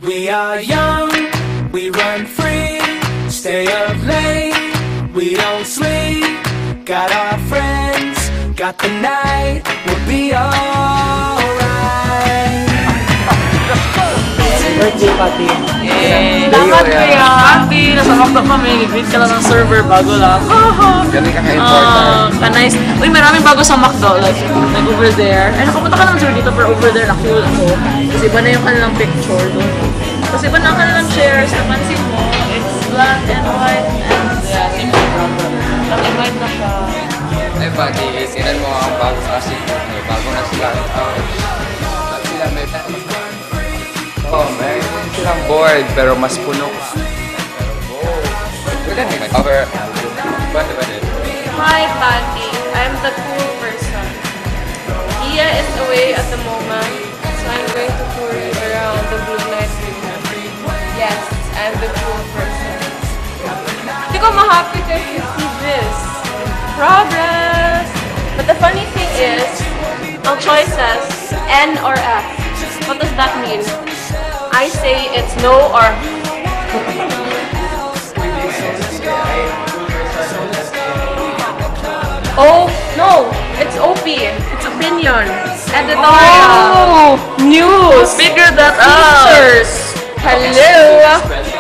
We are young, we run free, stay up late, we don't sleep. Got our friends, got the night, we'll be alright. Birthday party. Dapat ko yan. Happy! Nasa laptop kami. Nag-greet ka lang ng server. Bago lang. Ganun ka-important. Ka-nice. Uy, maraming bago sa McDo. Like over there. Ay, nakapunta ka naman sir dito. Pero over there, na-cool ako. Kasi iba na yung kanilang picture doon. Kasi iba na ang kanilang chairs. Napansin mo, it's black and white. And yeah, same as proper. Black and white na siya. Ay, buddy, tinan mo ang bago kasi. May bago na sila. Sila may meron silang board, pero mas puno ka. Pwede may cover. Pwede. Hi, Patty. I'm the cool person. Iya is away at the moment, so I'm going to tour you around the Blue Night with her. Yes, I'm the cool person. Hindi ko ma-happy to see this. Progress! But the funny thing is, no choices, N or F. What does that mean? I say it's no or oh no, it's OP. It's opinion. Editorial. Oh! News! Figure that out! Teachers. Hello.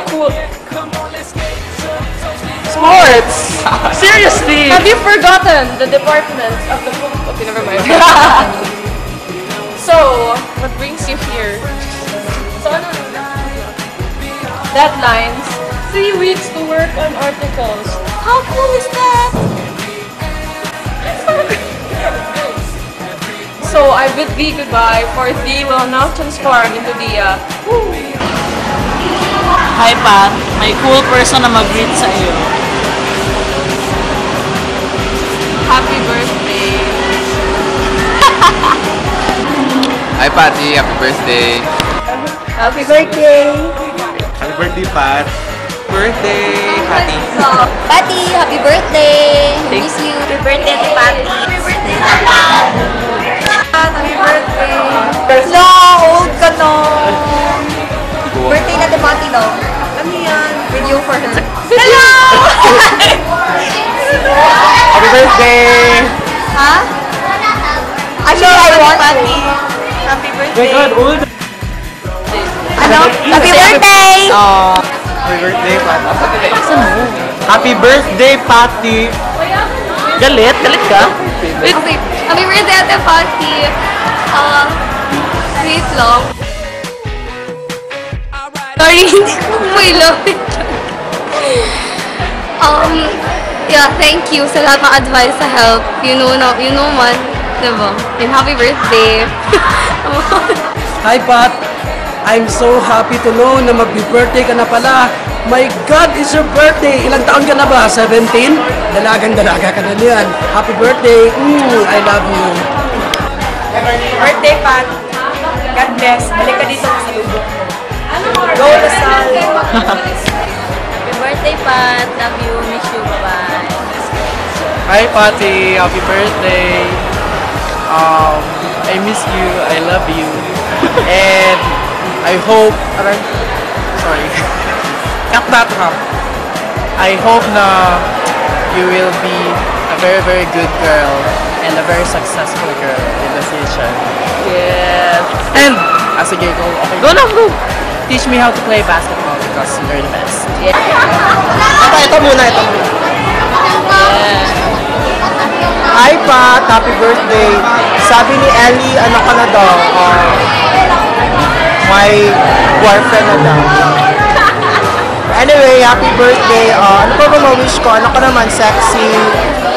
Cool. Sports! Seriously! Have you forgotten the department of the book? Okay, never mind. So, what brings you here? So, ano? Deadlines. 3 weeks to work on articles. How cool is that? So, I bid thee goodbye, for thee will now transform into the Hi Pat, may cool person na mag-greet sa iyo. happy birthday. Hi, Patty. Happy birthday. Happy birthday. Happy birthday, Pat. Birthday, Patty. Patty, happy birthday! Miss you. Happy birthday to Patty. Happy birthday, Pat. Happy birthday. No, old ka no. Birthday na to Patty, no? Ano yan? Video for her. Hello! Happy birthday! Ha? Actually, I want Patty. to. Happy My birthday. God, old! Ano? Happy birthday! Happy birthday, Pat. Happy birthday, Patty! Galit? Galit ka? Okay. Happy birthday, Ate Patty. Wait lang. Sorry, hindi ko mailapit. Yeah, thank you sa lahat ng advice, sa help. You know man, diba? And happy birthday. Hi Pat! I'm so happy to know na mag-birthday ka na pala. My God, it's your birthday! Ilang taon ka na ba? 17? Dalagang-dalaga ka na niyan. Happy birthday! I love you. Birthday, Pat. God bless. Balik ka dito sa lubo. Go, Lasal. Happy birthday, Pat. Love you. Miss you. Bye-bye. Hi, Patty. Happy birthday. I miss you. I love you. And I hope... Sorry. Cut that ha. I hope na you will be a very, very good girl and a very successful girl in the future. Yes. And, sige, go. Okay. Go na, go! Teach me how to play basketball because you're the best. Ito muna. Hi Pat! Happy birthday! Sabi ni Ellie, ano ka na daw? May boyfriend na daw. Anyway, happy birthday. Ano pa ba ma-wish ko? Ano ka naman? Sexy.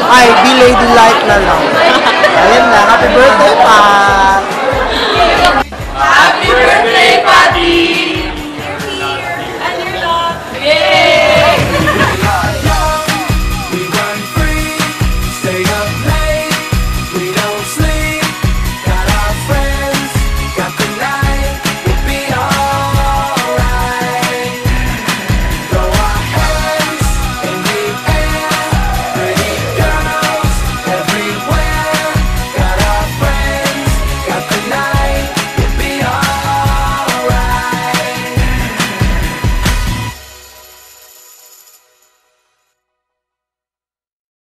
Ay, be ladylike na lang. Ayun na. Happy birthday, Pat! Happy birthday.